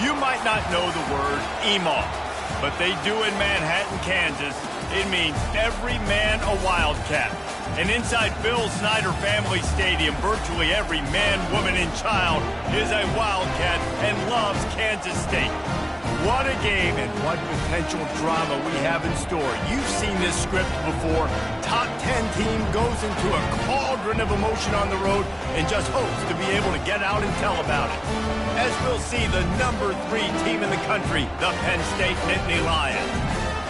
You might not know the word EMAW, but they do in Manhattan, Kansas. It means every man a Wildcat. And inside Bill Snyder Family Stadium, virtually every man, woman, and child is a Wildcat and loves Kansas State. What a game and what potential drama we have in store. You've seen this script before. Top 10 team goes into a cauldron of emotion on the road and just hopes to be able to get out and tell about it. As we'll see, the number 3 team in the country, the Penn State Nittany Lions,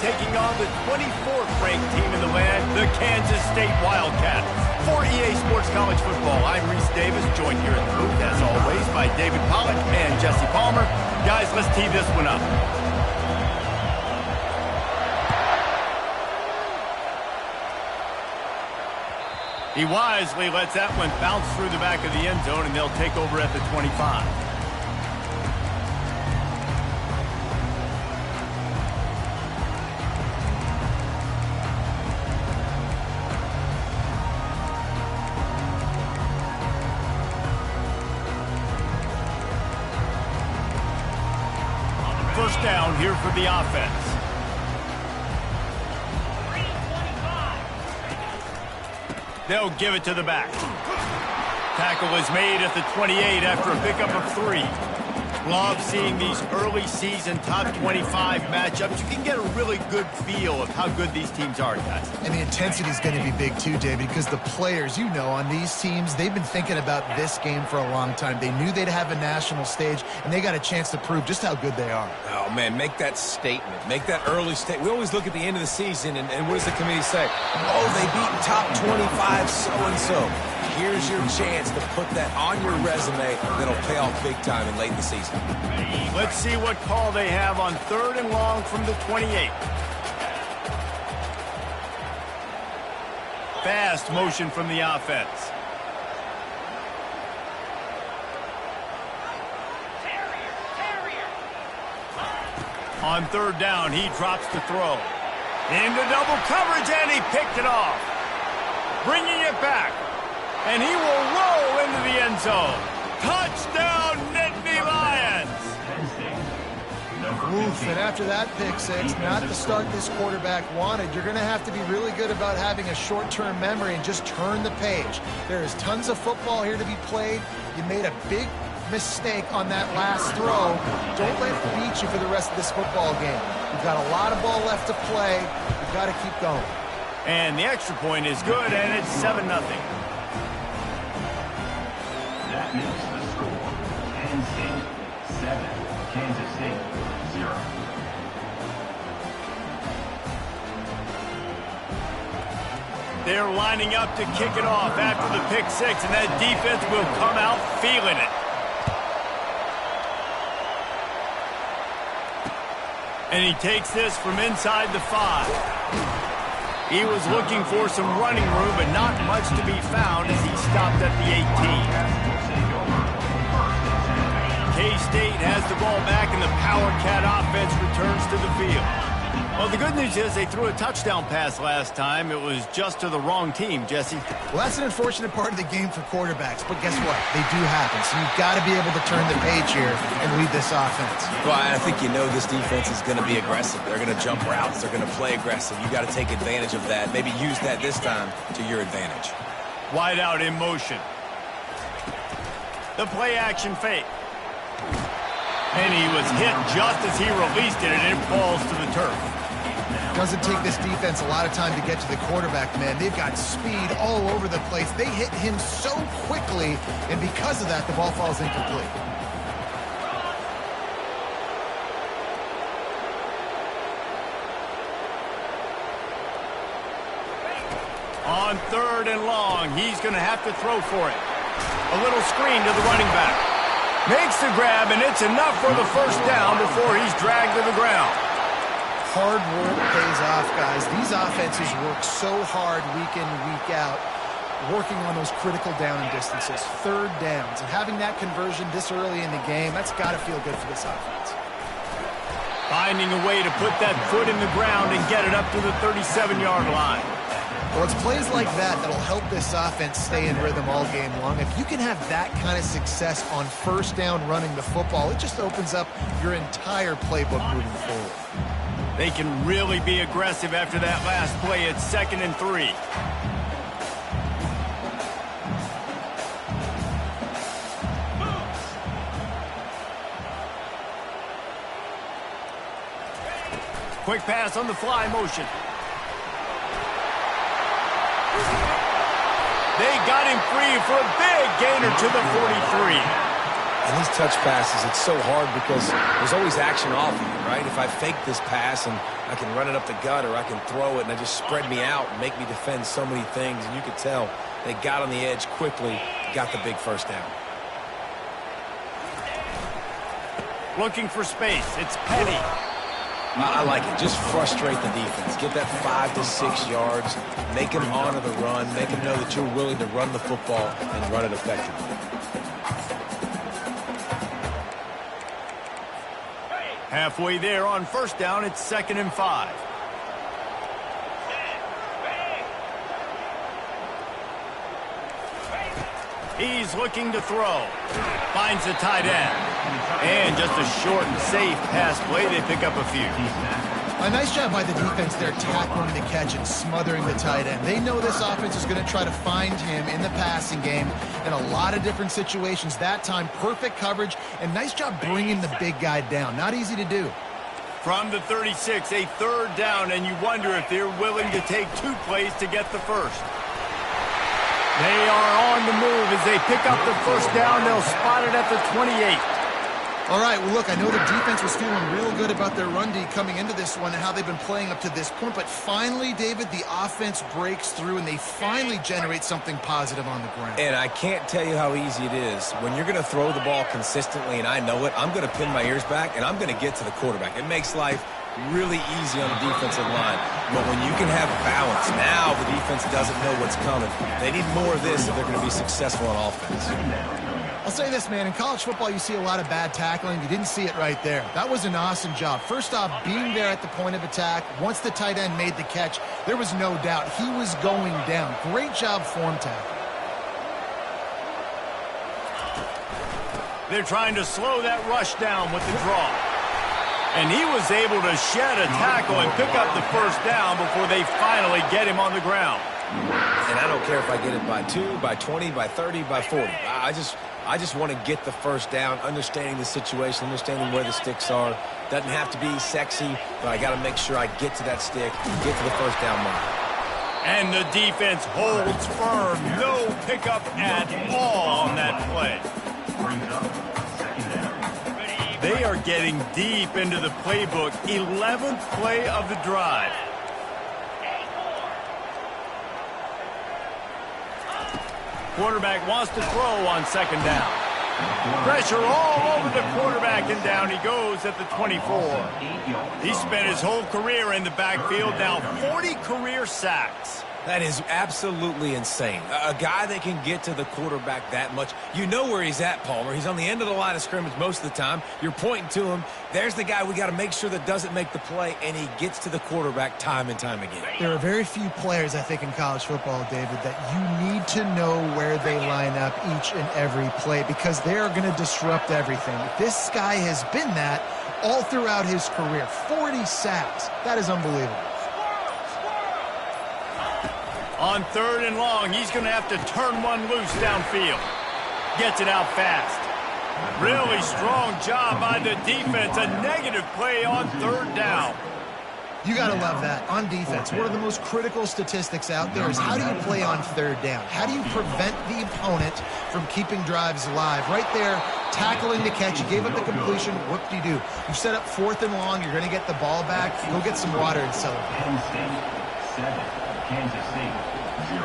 taking on the 24th ranked team in the land, the Kansas State Wildcats. For EA Sports College Football, I'm Reese Davis, joined here in the booth, as always, by David Pollack and Jesse Palmer. Guys, let's tee this one up. He wisely lets that one bounce through the back of the end zone, and they'll take over at the 25. First down here for the offense. They'll give it to the back. Tackle is made at the 28 after a pickup of 3. Love seeing these early season top 25 matchups. You can get a really good feel of how good these teams are, guys. And the intensity is going to be big too, David, because the players, you know, on these teams, they've been thinking about this game for a long time. They knew they'd have a national stage, and they got a chance to prove just how good they are. Oh, man, make that statement. Make that early statement. We always look at the end of the season, and what does the committee say? Oh, they beat top 25 so-and-so. Here's your chance to put that on your resume that'll pay off big time in late in the season. Let's see what call they have on 3rd and long from the 28. Fast motion from the offense. On 3rd down, he drops to throw. Into double coverage, and he picked it off. Bringing it back. And he will roll into the end zone. Touchdown, Nittany Lions! Oof, and after that pick six, not the start this quarterback wanted. You're going to have to be really good about having a short-term memory and just turn the page. There is tons of football here to be played. You made a big mistake on that last throw. Don't let it beat you for the rest of this football game. You've got a lot of ball left to play. You've got to keep going. And the extra point is good, and it's 7-0. That makes the score Penn State 7, Kansas State 0. They're lining up to kick it off after the pick six, and that defense will come out feeling it. And he takes this from inside the 5. He was looking for some running room, but not much to be found as he stopped at the 18. K-State has the ball back, and the Power Cat offense returns to the field. Well, the good news is they threw a touchdown pass last time. It was just to the wrong team, Jesse. Well, that's an unfortunate part of the game for quarterbacks, but guess what? They do happen, so you've got to be able to turn the page here and lead this offense. Well, I think you know this defense is going to be aggressive. They're going to jump routes. They're going to play aggressive. You got to take advantage of that. Maybe use that this time to your advantage. Wide out in motion. The play action fake. And he was hit just as he released it, and it falls to the turf. Doesn't take this defense a lot of time to get to the quarterback, man. They've got speed all over the place. They hit him so quickly, and because of that, the ball falls incomplete. On 3rd and long, he's going to have to throw for it. A little screen to the running back. Makes the grab, and it's enough for the first down before he's dragged to the ground. Hard work pays off, guys. These offenses work so hard week in, week out, working on those critical down and distances, 3rd downs. And having that conversion this early in the game, that's got to feel good for this offense. Finding a way to put that foot in the ground and get it up to the 37-yard line. Well, it's plays like that that'll help this offense stay in rhythm all game long. If you can have that kind of success on first down running the football, it just opens up your entire playbook moving forward. They can really be aggressive after that last play. It's 2nd and 3. Quick pass on the fly motion. They got him free for a big gainer to the 43. And these touch passes, it's so hard because there's always action off of it, right? If I fake this pass and I can run it up the gut or I can throw it and I just spread me out and make me defend so many things. And you could tell they got on the edge quickly, got the big first down. Looking for space. It's Petty. I like it. Just frustrate the defense. Get that 5 to 6 yards. Make them honor the run. Make them know that you're willing to run the football and run it effectively. Halfway there on first down, it's 2nd and 5. He's looking to throw. Finds the tight end. And just a short and safe pass play. They pick up a few. A nice job by the defense there tackling the catch and smothering the tight end. They know this offense is going to try to find him in the passing game in a lot of different situations. That time, perfect coverage, and nice job bringing the big guy down. Not easy to do. From the 36, a 3rd down, and you wonder if they're willing to take 2 plays to get the first. They are on the move as they pick up the first down. They'll spot it at the 28. All right, well, look, I know the defense was feeling real good about their run D coming into this one and how they've been playing up to this point. But finally, David, the offense breaks through and they finally generate something positive on the ground. And I can't tell you how easy it is. When you're going to throw the ball consistently, and I know it, I'm going to pin my ears back, and I'm going to get to the quarterback. It makes life really easy on the defensive line. But when you can have balance, now the defense doesn't know what's coming. They need more of this if they're going to be successful on offense. I'll say this, man. In college football, you see a lot of bad tackling. You didn't see it right there. That was an awesome job. First off, being there at the point of attack. Once the tight end made the catch, there was no doubt he was going down. Great job form tackle. They're trying to slow that rush down with the draw. And he was able to shed a tackle and pick up the first down before they finally get him on the ground. And I don't care if I get it by 2, by 20, by 30, by 40. I just want to get the first down, understanding the situation, understanding where the sticks are. Doesn't have to be sexy, but I got to make sure I get to that stick, get to the first down mark. And the defense holds firm. No pickup at all on that play. They are getting deep into the playbook. 11th play of the drive. Quarterback wants to throw on 2nd down. Pressure all over the quarterback, and down he goes at the 24. He spent his whole career in the backfield, now 40 career sacks. That is absolutely insane. A guy that can get to the quarterback that much. You know where he's at, Palmer. He's on the end of the line of scrimmage most of the time. You're pointing to him. There's the guy we got to make sure that doesn't make the play, and he gets to the quarterback time and time again. There are very few players, I think, in college football, David, that you need to know where they line up each and every play because they are going to disrupt everything. This guy has been that all throughout his career. 40 sacks. That is unbelievable. On 3rd and long, he's going to have to turn one loose downfield. Gets it out fast. Really strong job by the defense. A negative play on 3rd down. You got to love that. On defense, one of the most critical statistics out there is how do you play on 3rd down? How do you prevent the opponent from keeping drives alive? Right there, tackling the catch. You gave up the completion. What do? You set up 4th and long. You're going to get the ball back. Go get some water and celebrate. Penn State 7, Kansas State 0.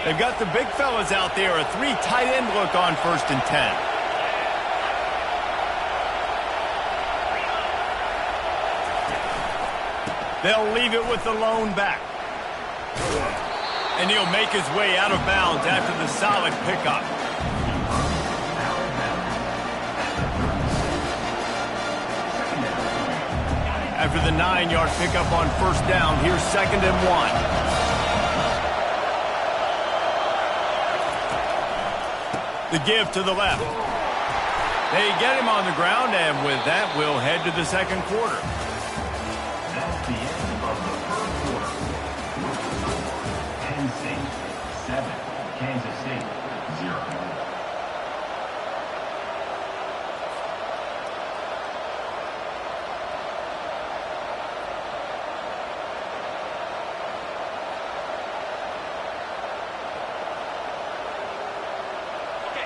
They've got the big fellas out there. A 3 tight end look on 1st and 10. They'll leave it with the lone back. And he'll make his way out of bounds after the solid pickup. after the 9-yard pickup on first down. Here's 2nd and 1. The give to the left. They get him on the ground, and with that, we'll head to the second quarter. That's the end of the first quarter. Penn State 7, Kansas State 0.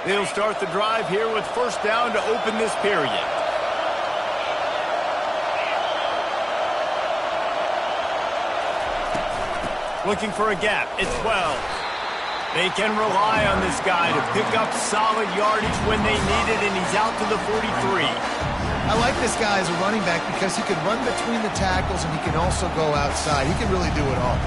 They'll start the drive here with first down to open this period. Looking for a gap. It's Wells. They can rely on this guy to pick up solid yardage when they need it, and he's out to the 43. I like this guy as a running back because he can run between the tackles and he can also go outside. He can really do it all.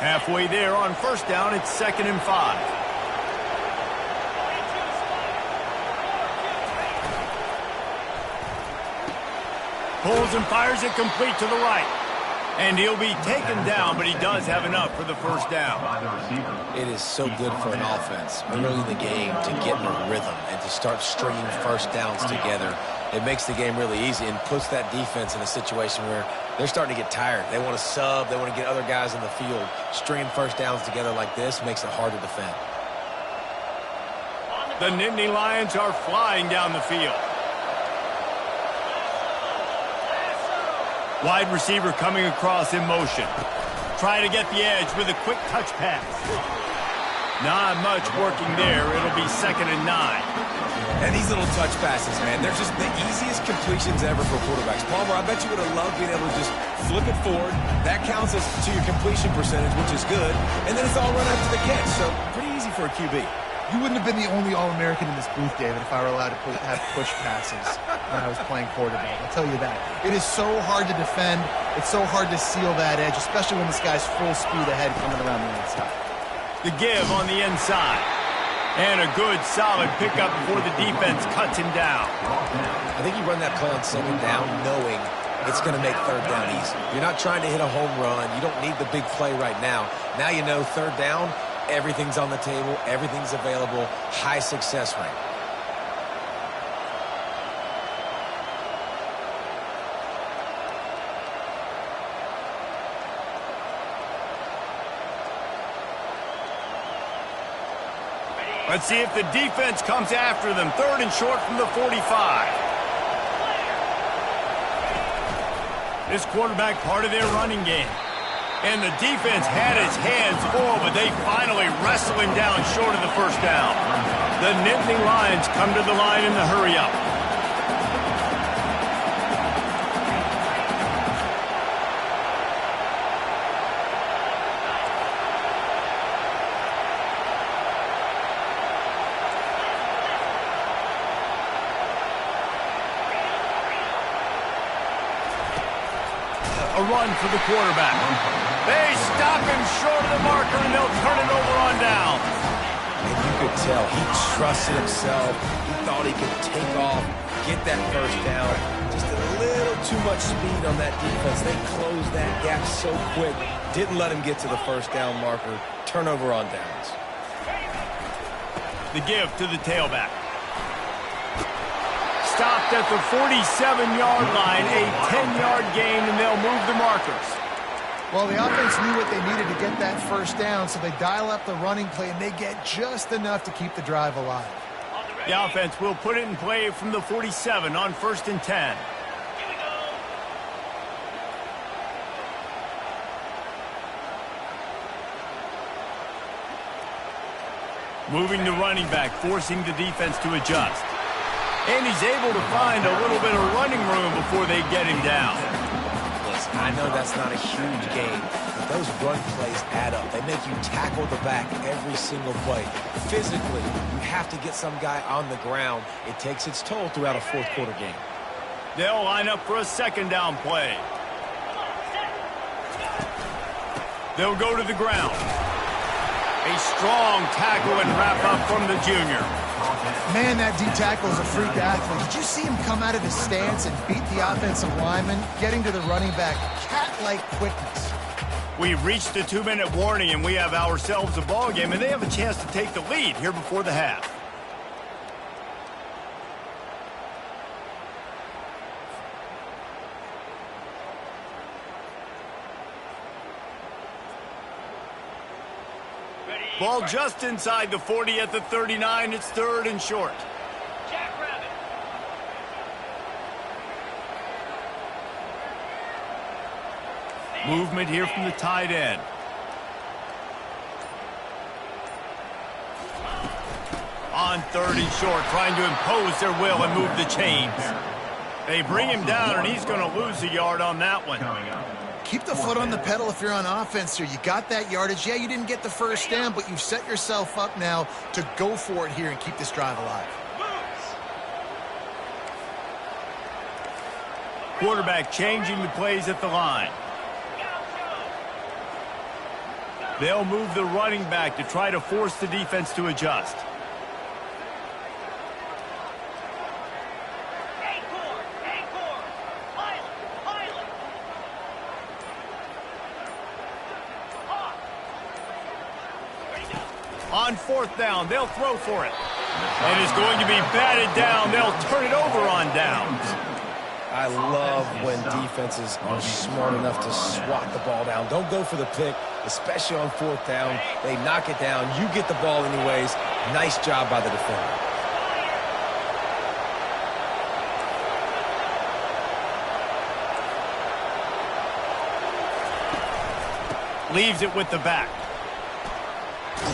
Halfway there on first down, it's 2nd and 5. Pulls and fires it complete to the right. And he'll be taken down, but he does have enough for the first down. It is so good for an offense early in the game to get in a rhythm and to start stringing first downs together. It makes the game really easy and puts that defense in a situation where they're starting to get tired. They want to sub. They want to get other guys in the field. Stringing first downs together like this makes it hard to defend. The Nittany Lions are flying down the field. Wide receiver coming across in motion. Try to get the edge with a quick touch pass. Not much working there. It'll be 2nd and 9. And these little touch passes, man, they're just the easiest completions ever for quarterbacks. Palmer, I bet you would have loved being able to just flip it forward. That counts as to your completion percentage, which is good. And then it's all run after the catch, so pretty easy for a QB. You wouldn't have been the only All-American in this booth, David, if I were allowed to have push passes when I was playing quarterback. I'll tell you that. It is so hard to defend. It's so hard to seal that edge, especially when this guy's full speed ahead coming around the inside. The give on the inside. And a good, solid pickup before the defense cuts him down. I think you run that play on 2nd down knowing it's going to make 3rd down easy. You're not trying to hit a home run. You don't need the big play right now. Now you know 3rd down, everything's on the table, everything's available, high success rate. Let's see if the defense comes after them. 3rd and short from the 45. This quarterback part of their running game. And the defense had its hands full, but they finally wrestle him down short of the first down. The Nittany Lions come to the line in the hurry-up. A run for the quarterback. They stop him short of the marker, and they'll turn it over on down. And you could tell he trusted himself. He thought he could take off, get that first down. Just a little too much speed on that defense. They closed that gap so quick. Didn't let him get to the first down marker. Turnover on downs. The give to the tailback. Stopped at the 47-yard line, a 10-yard gain, and they'll move the markers. Well, the offense knew what they needed to get that first down, so they dial up the running play, and they get just enough to keep the drive alive. The offense will put it in play from the 47 on 1st and 10. Moving the running back, forcing the defense to adjust. And he's able to find a little bit of running room before they get him down. Listen, I know that's not a huge gain, but those run plays add up. They make you tackle the back every single play. Physically, you have to get some guy on the ground. It takes its toll throughout a fourth quarter game. They'll line up for a 2nd down play. They'll go to the ground. A strong tackle and wrap up from the junior. Man, that D tackle is a freak athlete. Did you see him come out of his stance and beat the offensive lineman, getting to the running back? Cat-like quickness. We've reached the 2-minute warning, and we have ourselves a ball game, and they have a chance to take the lead here before the half. Ball just inside the 40 at the 39. It's 3rd and short. Movement here from the tight end. On 3rd and short, trying to impose their will and move the chains. They bring him down, and he's going to lose a yard on that one. Keep the foot on the pedal if you're on offense here. You got that yardage. Yeah, you didn't get the first down, but you've set yourself up now to go for it here and keep this drive alive. Quarterback changing the plays at the line. They'll move the running back to try to force the defense to adjust. On 4th down, they'll throw for it. And it's going to be batted down. They'll turn it over on downs. I love when defenses are smart enough to swat the ball down. Don't go for the pick, especially on 4th down. They knock it down. You get the ball anyways. Nice job by the defender. Leaves it with the back.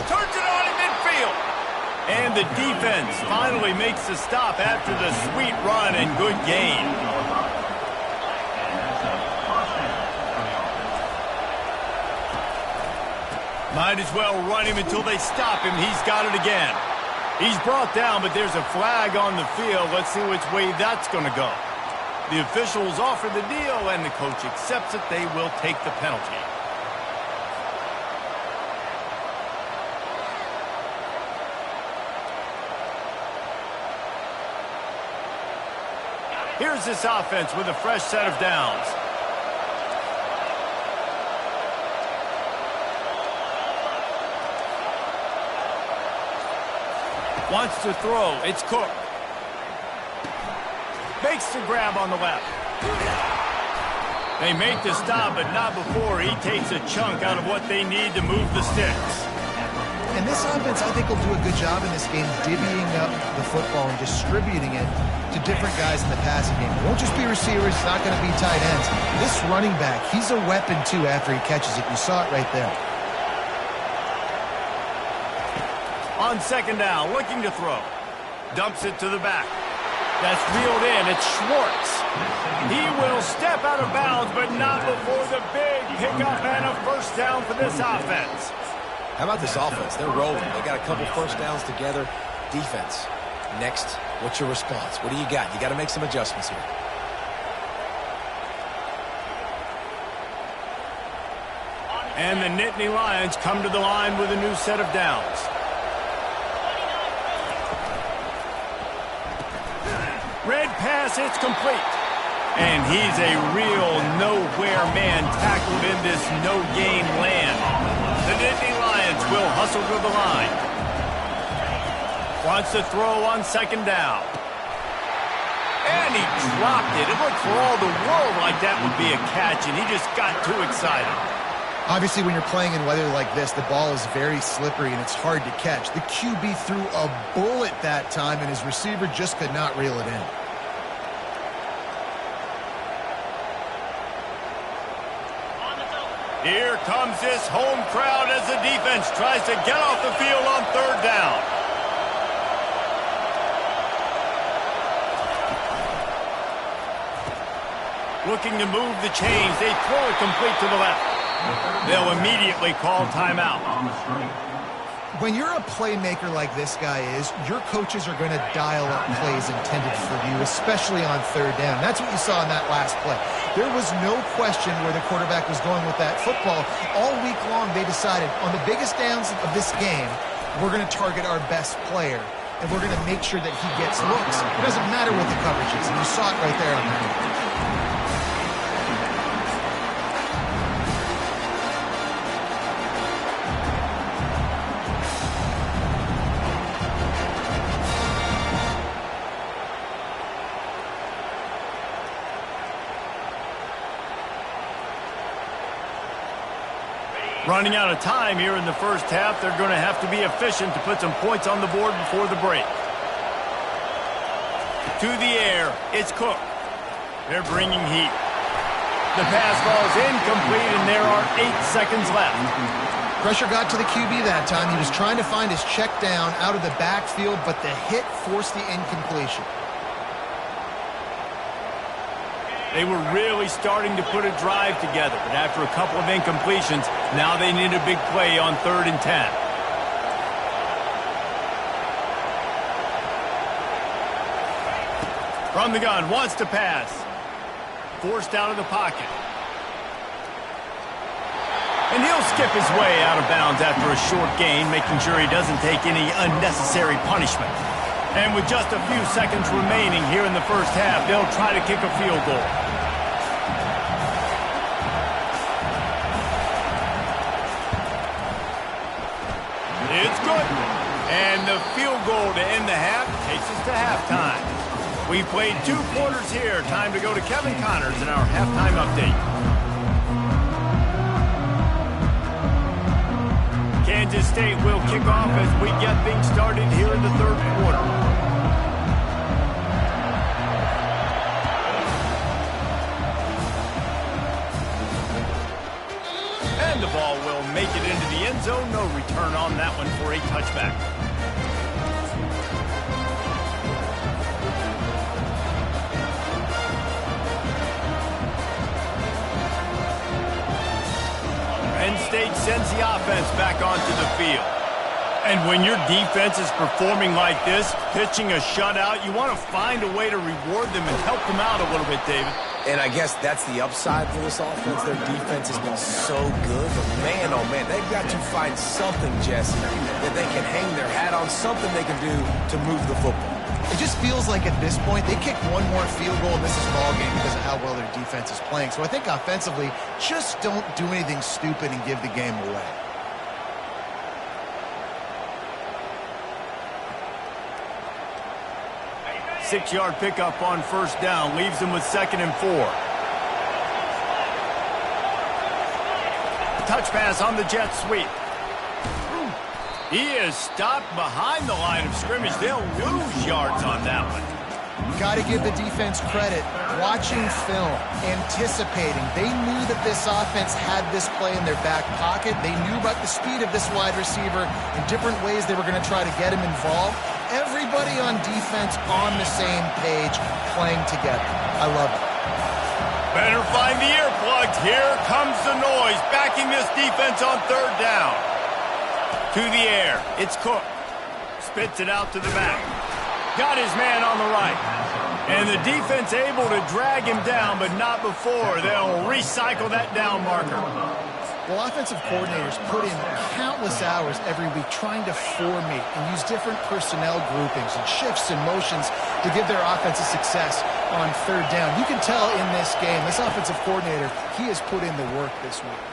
Turns it on in midfield. And the defense finally makes the stop after the sweet run and good gain. Might as well run him until they stop him. He's got it again. He's brought down, but there's a flag on the field. Let's see which way that's going to go. The officials offer the deal, and the coach accepts it. They will take the penalty. Here's this offense with a fresh set of downs. Wants to throw. It's Cook. Makes the grab on the left. They make the stop, but not before he takes a chunk out of what they need to move the sticks. And this offense, I think, will do a good job in this game divvying up the football and distributing it to different guys in the passing game. It won't just be receivers. It's not going to be tight ends. This running back, he's a weapon, too, after he catches it. You saw it right there. On 2nd down, looking to throw. Dumps it to the back. That's reeled in. It's Schwartz. He will step out of bounds, but not before the big pickup and a 1st down for this offense. How about this offense? They're rolling. They got a couple 1st downs together. Defense. Next, what's your response? What do you got? You got to make some adjustments here. And the Nittany Lions come to the line with a new set of downs. Red pass, it's complete. And he's a real nowhere man tackled in this no-gain land. The Nittany Lions will hustle to the line. Wants to throw on 2nd down. And he dropped it. It looked for all the world like that would be a catch, and he just got too excited. Obviously, when you're playing in weather like this, the ball is very slippery and it's hard to catch. The QB threw a bullet that time, and his receiver just could not reel it in. Here comes this home crowd as the defense tries to get off the field on 3rd down. Looking to move the chains. They throw it complete to the left. They'll immediately call timeout. When you're a playmaker like this guy is, your coaches are going to dial up plays intended for you, especially on third down. That's what you saw in that last play. There was no question where the quarterback was going with that football. All week long, they decided on the biggest downs of this game, we're going to target our best player, and we're going to make sure that he gets looks. It doesn't matter what the coverage is, and you saw it right there on that. Running out of time here in the first half, they're going to have to be efficient to put some points on the board before the break. To the air, it's Cook. They're bringing heat. The pass falls incomplete, and there are 8 seconds left. Pressure got to the QB that time. He was trying to find his check down out of the backfield, but the hit forced the incompletion. They were really starting to put a drive together, but after a couple of incompletions, now they need a big play on 3rd and 10. From the gun, wants to pass. Forced out of the pocket. And he'll skip his way out of bounds after a short gain, making sure he doesn't take any unnecessary punishment. And with just a few seconds remaining here in the first half, they'll try to kick a field goal. It's good. And the field goal to end the half takes us to halftime. We played 2 quarters here. Time to go to Kevin Connors in our halftime update. Kansas State will kick off as we get things started here in the 3rd quarter. And the ball will make it into the end zone. No return on that one for a touchback. Penn State sends the offense back onto the field. And when your defense is performing like this, pitching a shutout, you want to find a way to reward them and help them out a little bit, David. And I guess that's the upside for this offense. Their defense has been so good, but man, oh man, they've got to find something, Jesse, that they can hang their hat on, something they can do to move the football. It just feels like at this point, they kick one more field goal and this is ball game because of how well their defense is playing. So I think offensively, just don't do anything stupid and give the game away. Six-yard pickup on first down leaves them with 2nd and 4. Touch pass on the jet sweep. He is stopped behind the line of scrimmage. They'll lose yards on that one. Got to give the defense credit. Watching film, anticipating. They knew that this offense had this play in their back pocket. They knew about the speed of this wide receiver and different ways they were going to try to get him involved. Everybody on defense on the same page, playing together. I love it. Better find the earplugs. Here comes the noise, backing this defense on 3rd down. To the air, it's Cook. Spits it out to the back. Got his man on the right. And the defense able to drag him down, but not before. They'll recycle that down marker. Well, offensive coordinators put in countless hours every week trying to formate and use different personnel groupings and shifts and motions to give their offensive success on 3rd down. You can tell in this game, this offensive coordinator, he has put in the work this week.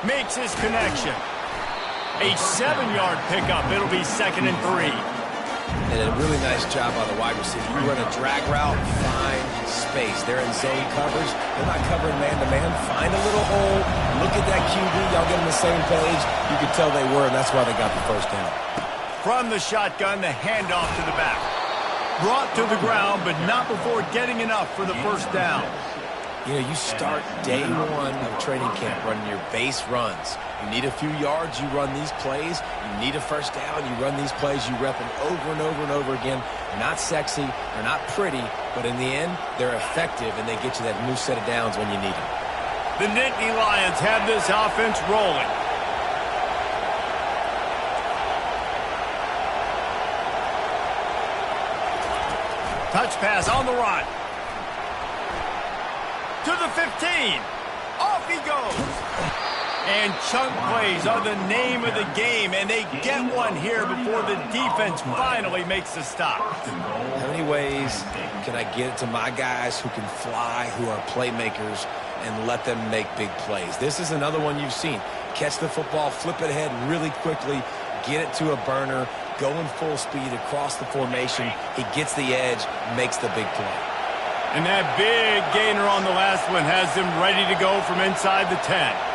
Makes his connection. A 7-yard pickup. It'll be 2nd and 3. And a really nice job by the wide receiver. You run a drag route, find space. They're in zone coverage. They're not covering man-to-man. Find a little hole. Look at that QB. Y'all get on the same page. You could tell they were, and that's why they got the first down. From the shotgun, the handoff to the back. Brought to the ground, but not before getting enough for the first down. You know, you start day 1 of training camp running your base runs. You need a few yards, you run these plays. You need a first down, you run these plays. You rep them over and over and over again. They're not sexy, they're not pretty, but in the end, they're effective, and they get you that new set of downs when you need them. The Nittany Lions have this offense rolling. Touch pass on the run. To the 15. Off he goes. And chunk plays are the name of the game, and they get one here before the defense finally makes the stop. How many ways can I get it to my guys who can fly, who are playmakers, and let them make big plays? This is another one you've seen. Catch the football, flip it ahead really quickly, get it to a burner, going full speed across the formation. He gets the edge, makes the big play. And that big gainer on the last one has them ready to go from inside the 10.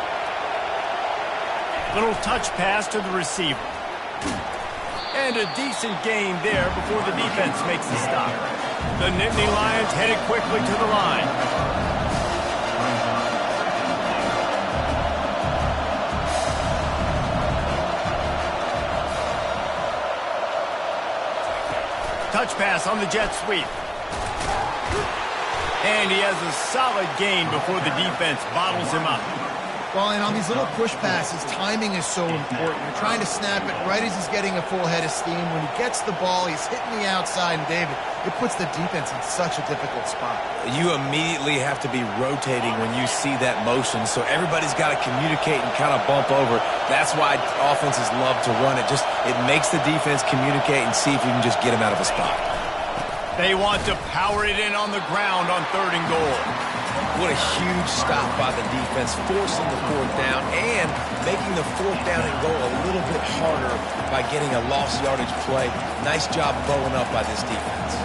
Little touch pass to the receiver. And a decent gain there before the defense makes the stop. The Nittany Lions headed quickly to the line. Touch pass on the jet sweep. And he has a solid gain before the defense bottles him up. Well, and on these little push passes, timing is so important. You're trying to snap it right as he's getting a full head of steam. When he gets the ball, he's hitting the outside, and David, it puts the defense in such a difficult spot. You immediately have to be rotating when you see that motion, so everybody's got to communicate and kind of bump over. That's why offenses love to run it. It makes the defense communicate and see if you can just get him out of a spot. They want to power it in on the ground on 3rd and goal. What a huge stop by the defense, forcing the 4th down and making the 4th down and goal a little bit harder by getting a lost yardage play. Nice job bowling up by this defense.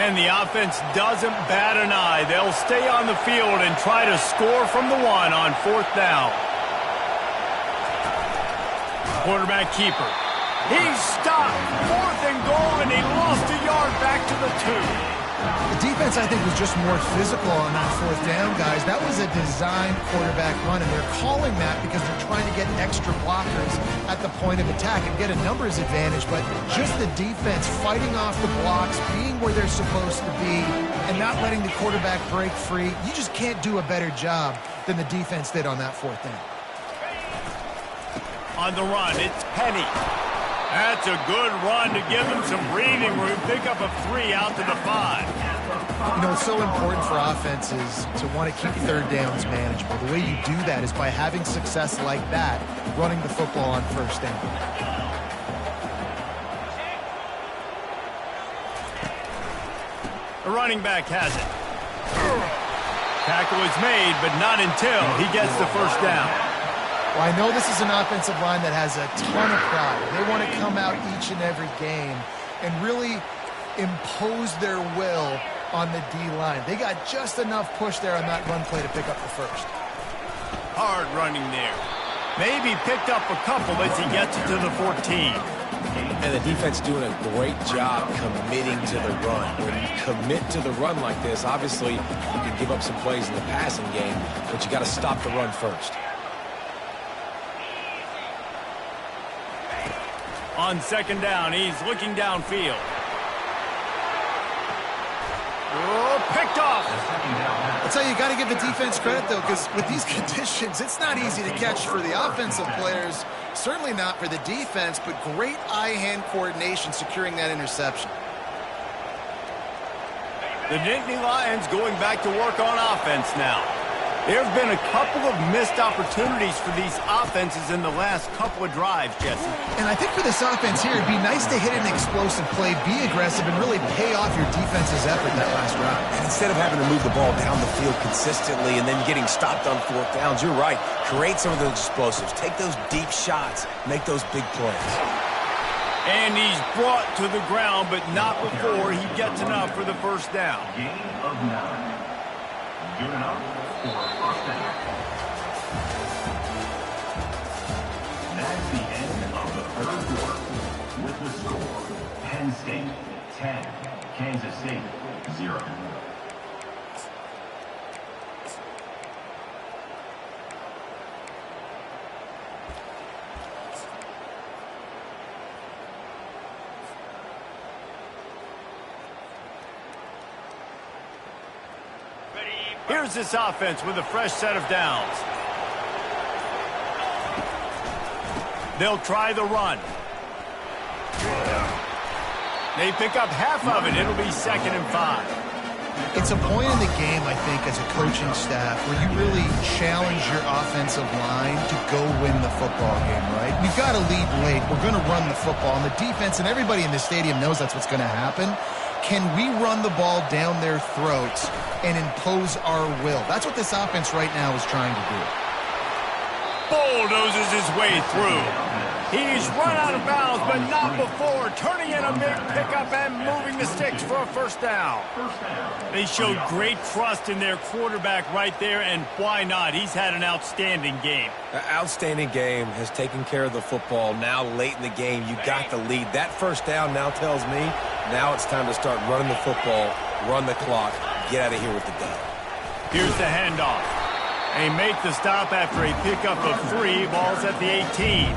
And the offense doesn't bat an eye. They'll stay on the field and try to score from the 1 on 4th down. Quarterback keeper. He's stopped. 4th and goal, and he lost a yard back to the 2. The defense, I think, was just more physical on that 4th down, guys. That was a designed quarterback run, and they're calling that because they're trying to get extra blockers at the point of attack and get a numbers advantage. But just the defense fighting off the blocks, being where they're supposed to be, and not letting the quarterback break free, you just can't do a better job than the defense did on that 4th down. On the run, it's Penny. That's a good run to give them some breathing room. Pick up a 3 out to the 5. You know, it's so important for offenses to want to keep 3rd downs manageable. The way you do that is by having success like that, running the football on 1st down. The running back has it. Tackle is made, but not until he gets the 1st down. Well, I know this is an offensive line that has a ton of pride. They want to come out each and every game and really impose their will on the D-line. They got just enough push there on that run play to pick up the 1st. Hard running there. Maybe picked up a couple as he gets it to the 14. And the defense doing a great job committing to the run. When you commit to the run like this, obviously you can give up some plays in the passing game, but you got to stop the run first. On 2nd down, he's looking downfield. Oh, picked off. I'll tell you, you got to give the defense credit, though, because with these conditions, it's not easy to catch for the offensive players. Certainly not for the defense, but great eye-hand coordination securing that interception. The Nittany Lions going back to work on offense now. There have been a couple of missed opportunities for these offenses in the last couple of drives, Jesse. And I think for this offense here, it'd be nice to hit an explosive play, be aggressive, and really pay off your defense's effort that last drive. And instead of having to move the ball down the field consistently and then getting stopped on 4th downs, you're right. Create some of those explosives. Take those deep shots. Make those big plays. And he's brought to the ground, but not before he gets enough for the 1st down. Gain of 9. Good enough for a 1st down. That's the end of the 3rd quarter. With the score, Penn State 10, Kansas State 0. Here's this offense with a fresh set of downs. They'll try the run. They pick up half of it. It'll be 2nd and 5. It's a point in the game, I think, as a coaching staff where you really challenge your offensive line to go win the football game, right? We've got to lead late. We're going to run the football. And the defense and everybody in the stadium knows that's what's going to happen. Can we run the ball down their throats and impose our will? That's what this offense right now is trying to do. Bulldozes his way through. He's run out of bounds, but not before turning in a big pickup and moving the sticks for a first down. They showed great trust in their quarterback right there, and why not? He's had an outstanding game. An outstanding game, has taken care of the football. Now late in the game, you got the lead. That first down now tells me now it's time to start running the football, run the clock, get out of here with the dub. Here's the handoff. They make the stop after a pickup of 3. Ball's at the 18.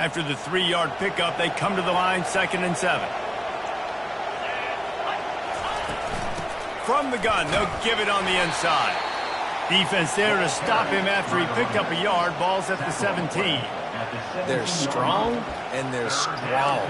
After the 3-yard pickup, they come to the line, 2nd and 7. From the gun, they'll give it on the inside. Defense there to stop him after he picked up a yard. Ball's at the 17. They're strong and they're strong.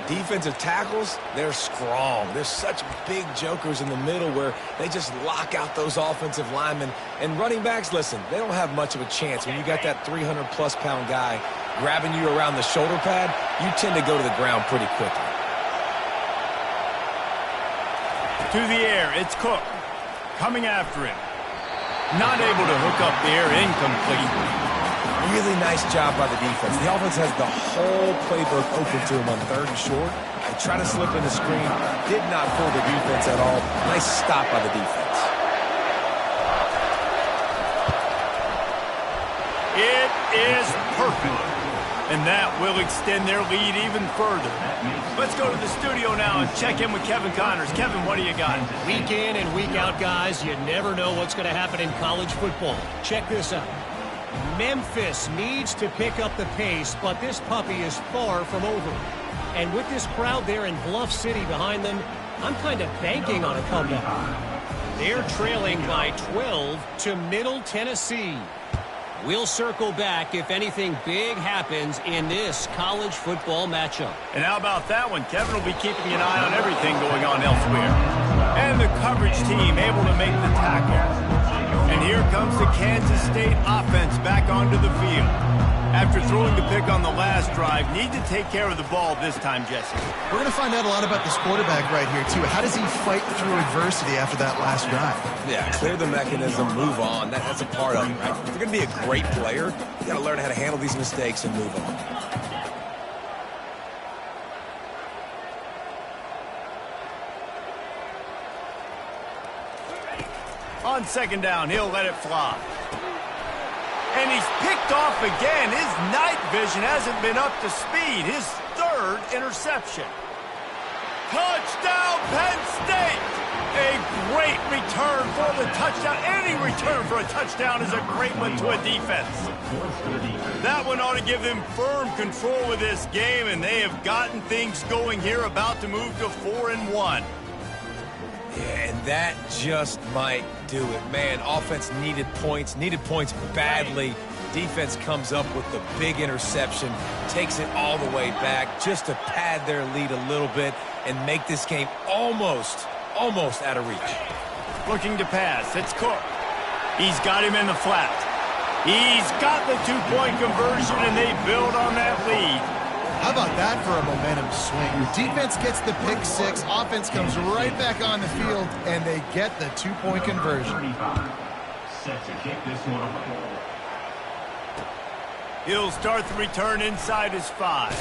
Defensive tackles, they're strong. There's such big jokers in the middle where they just lock out those offensive linemen. And running backs, listen, they don't have much of a chance. When you got that 300-plus pound guy grabbing you around the shoulder pad, you tend to go to the ground pretty quickly. To the air, it's Cook. Coming after him. Not able to hook up there, incomplete. Really nice job by the defense. The offense has the whole playbook open to him on 3rd and short. They try to slip in the screen. Did not fool the defense at all. Nice stop by the defense. It is perfect. And that will extend their lead even further. Let's go to the studio now and check in with Kevin Connors. Kevin, what do you got? Week in and week out, guys, you never know what's going to happen in college football. Check this out. Memphis needs to pick up the pace, but this puppy is far from over. And with this crowd there in Bluff City behind them, I'm kind of banking on a comeback. They're trailing by 12 to Middle Tennessee. We'll circle back if anything big happens in this college football matchup. And how about that one? Kevin will be keeping an eye on everything going on elsewhere. And the coverage team able to make the tackle. And here comes the Kansas State offense back onto the field. After throwing the pick on the last drive, need to take care of the ball this time, Jesse. We're going to find out a lot about this quarterback right here, too. How does he fight through adversity after that last drive? Yeah, clear the mechanism, move on. That's a part of it, right? If you're going to be a great player, you got to learn how to handle these mistakes and move on. On 2nd down, he'll let it fly. And he's picked off again. His night vision hasn't been up to speed. His 3rd interception. Touchdown, Penn State! A great return for the touchdown. Any return for a touchdown is a great one to a defense. That one ought to give them firm control of this game, and they have gotten things going here, about to move to 4-1. Yeah, and that just might do it. Man, offense needed points badly. Defense comes up with the big interception, takes it all the way back just to pad their lead a little bit and make this game almost out of reach. Looking to pass, it's Cook. He's got him in the flat. He's got the 2-point conversion, and they build on that lead. How about that for a momentum swing? Defense gets the pick 6. Offense comes right back on the field, and they get the 2-point conversion. Set to kick this one away. He'll start the return inside his 5.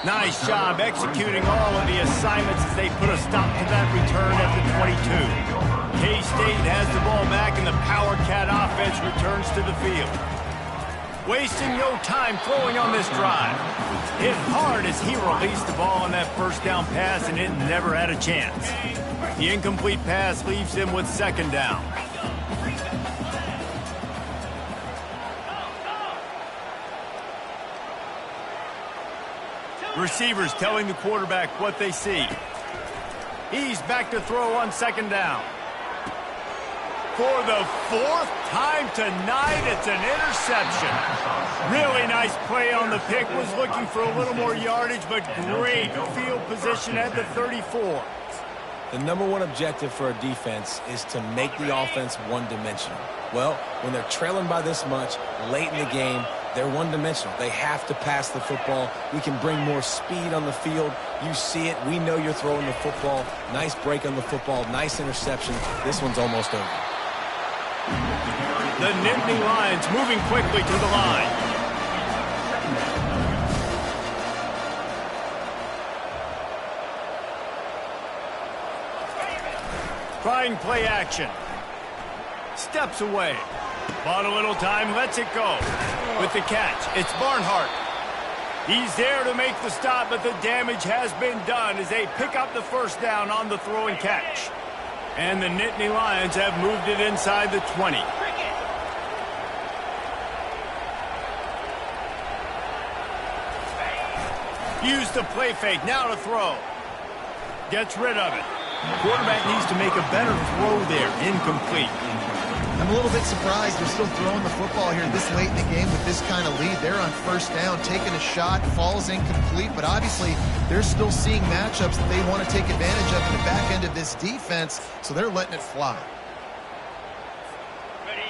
Nice job executing all of the assignments as they put a stop to that return at the 22. K-State has the ball back, and the Power Cat offense returns to the field. wasting no time throwing on this drive. Hit hard as he released the ball on that first down pass, and it never had a chance. The incomplete pass leaves him with second down. Receivers telling the quarterback what they see. He's back to throw on second down. For the fourth time tonight, it's an interception. Really nice play on the pick. Was looking for a little more yardage, but great field position at the 34. The number one objective for a defense is to make the offense one-dimensional. Well, when they're trailing by this much late in the game, they're one-dimensional. They have to pass the football. We can bring more speed on the field. You see it. We know you're throwing the football. Nice break on the football. Nice interception. This one's almost over. The Nittany Lions moving quickly to the line. Trying play action. Steps away. Bought a little time, lets it go. With the catch, it's Barnhart. He's there to make the stop, but the damage has been done as they pick up the first down on the throw and catch. And the Nittany Lions have moved it inside the 20. Use the play fake, now to throw. Gets rid of it. Quarterback needs to make a better throw there. Incomplete. I'm a little bit surprised they're still throwing the football here this late in the game with this kind of lead. They're on first down, taking a shot, falls incomplete, but obviously they're still seeing matchups that they want to take advantage of in the back end of this defense, so they're letting it fly.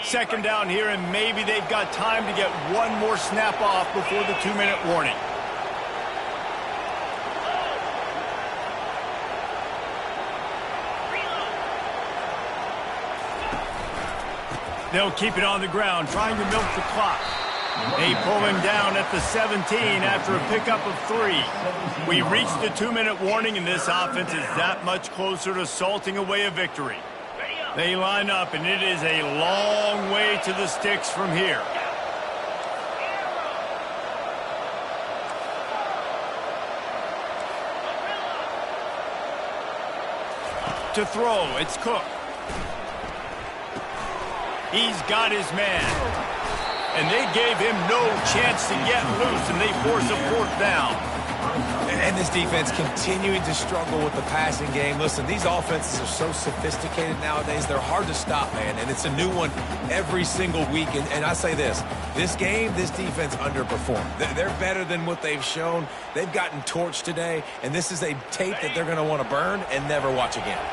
Second down here, and maybe they've got time to get one more snap off before the 2-minute warning. They'll keep it on the ground, trying to milk the clock. They pull him down at the 17 after a pickup of 3. We reached the 2-minute warning, and this offense is that much closer to salting away a victory. They line up, and it is a long way to the sticks from here. To throw, it's Cook. He's got his man. And they gave him no chance to get loose, and they force a fourth down. And this defense continuing to struggle with the passing game. Listen, these offenses are so sophisticated nowadays. They're hard to stop, man. And it's a new one every single week. And I say this game, this defense underperformed. They're better than what they've shown. They've gotten torched today. And this is a tape that they're going to want to burn and never watch again.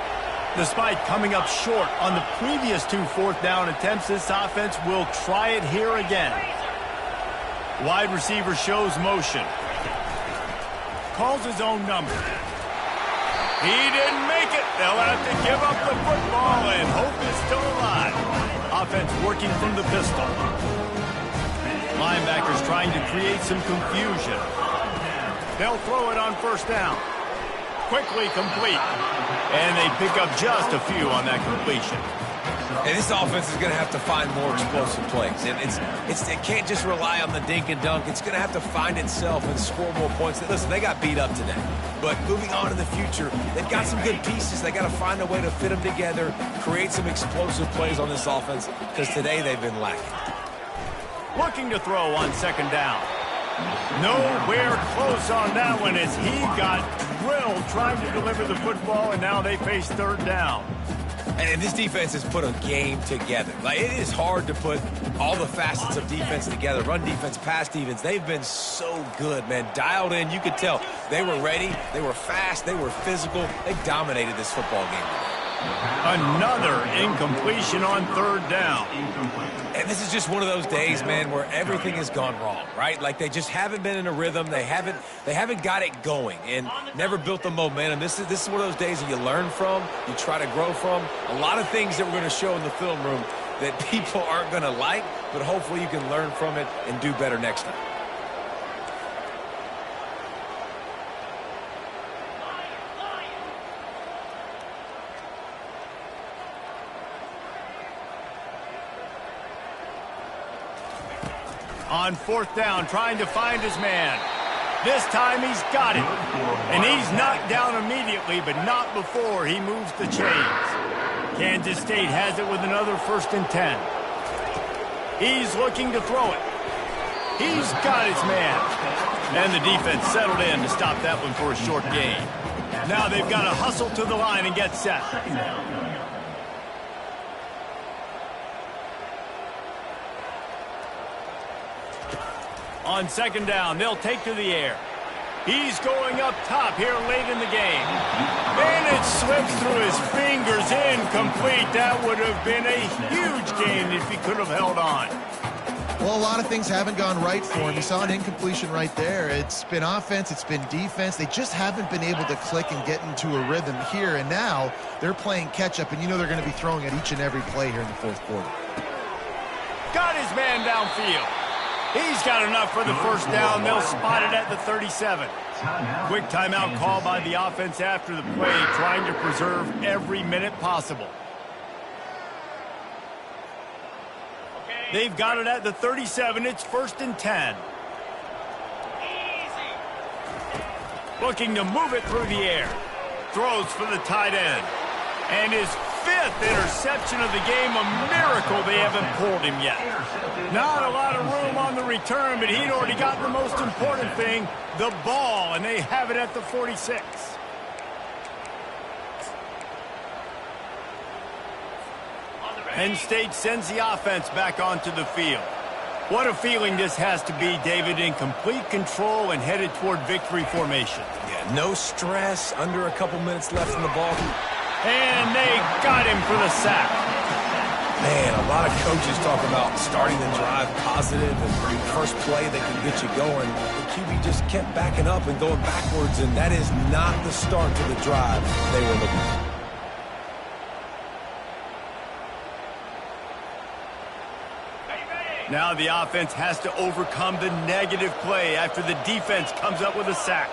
Despite coming up short on the previous 2 fourth-down attempts, this offense will try it here again. Wide receiver shows motion. Calls his own number. He didn't make it. They'll have to give up the football, and hope is still alive. Offense working from the pistol. Linebackers trying to create some confusion. They'll throw it on first down. Quickly complete. And they pick up just a few on that completion. And this offense is going to have to find more explosive plays. And it can't just rely on the dink and dunk. It's going to have to find itself and score more points. Listen, they got beat up today. But moving on in the future, they've got some good pieces. They got to find a way to fit them together, create some explosive plays on this offense, because today they've been lacking. Looking to throw on second down. Nowhere close on that one as he got drilled trying to deliver the football, and now they face third down. And this defense has put a game together. Like, it is hard to put all the facets of defense together. Run defense, pass defense. They've been so good, man. Dialed in. You could tell they were ready. They were fast. They were physical. They dominated this football game today. Another incompletion on third down. And this is just one of those days, man, where everything has gone wrong, right? Like, they just haven't been in a rhythm. They haven't got it going and never built the momentum. This is one of those days that you learn from, you try to grow from. A lot of things that we're going to show in the film room that people aren't going to like, but hopefully you can learn from it and do better next time. On fourth down, trying to find his man. This time he's got it. And he's knocked down immediately, but not before he moves the chains. Kansas State has it with another 1st and 10. He's looking to throw it. He's got his man. And the defense settled in to stop that one for a short gain. Now they've got to hustle to the line and get set. On 2nd down, they'll take to the air. He's going up top here late in the game. And it slips through his fingers, incomplete. That would have been a huge gain if he could have held on. Well, a lot of things haven't gone right for him. You saw an incompletion right there. It's been offense, it's been defense. They just haven't been able to click and get into a rhythm here. And now they're playing catch-up, and you know they're going to be throwing at each and every play here in the 4th quarter. Got his man downfield. He's got enough for the 1st down. They'll spot it at the 37. Quick timeout call by the offense after the play, trying to preserve every minute possible. They've got it at the 37. It's 1st and 10. Looking to move it through the air. Throws for the tight end. And his 5th interception of the game, a miracle they haven't pulled him yet. Not a lot of room on the return, but he'd already got the most important thing, the ball, and they have it at the 46. Penn State sends the offense back onto the field. What a feeling this has to be, David, in complete control and headed toward victory formation. Yeah, no stress, under a couple minutes left in the ball. And they got him for the sack. Man, a lot of coaches talk about starting the drive positive and first play that can get you going. The QB just kept backing up and going backwards, and that is not the start to the drive they were looking for. Now the offense has to overcome the negative play after the defense comes up with a sack.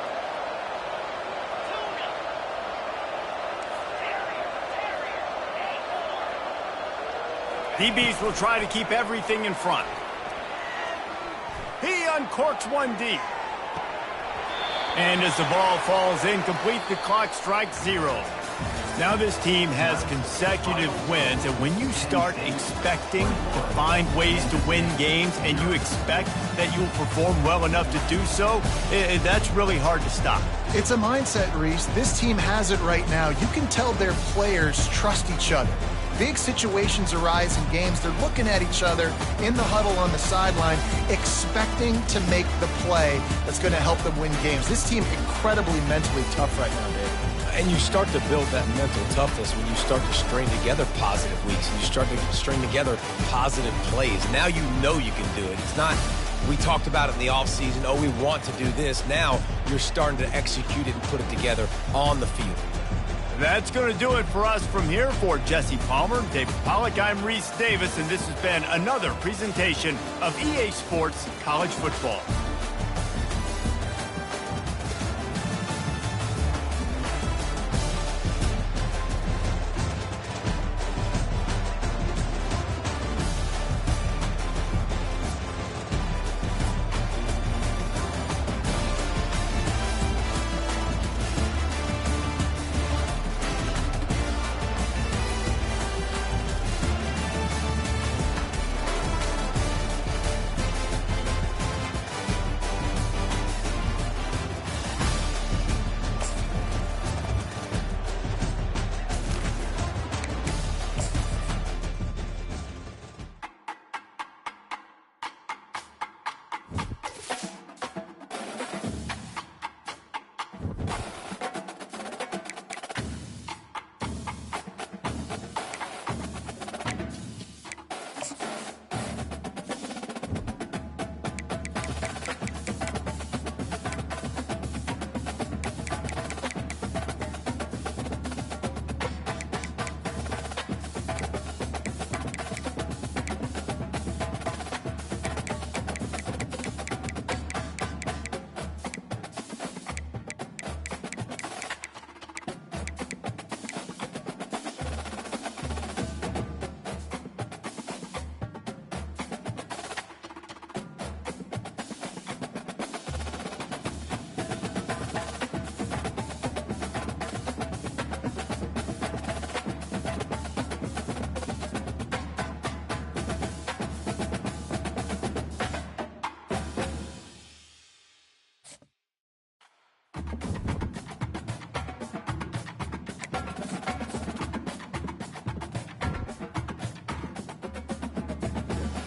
DBs will try to keep everything in front. He uncorks one deep. And as the ball falls incomplete, the clock strikes 0. Now this team has consecutive wins, and when you start expecting to find ways to win games and you expect that you'll perform well enough to do so, that's really hard to stop. It's a mindset, Reese. This team has it right now. You can tell their players trust each other. Big situations arise in games. They're looking at each other in the huddle on the sideline, expecting to make the play that's going to help them win games. This team incredibly mentally tough right now, Dave. And you start to build that mental toughness when you start to string together positive weeks and you start to string together positive plays. Now you know you can do it. It's not, we talked about it in the offseason, oh, we want to do this. Now you're starting to execute it and put it together on the field. That's going to do it for us from here. For Jesse Palmer, David Pollack, I'm Reese Davis, and this has been another presentation of EA Sports College Football.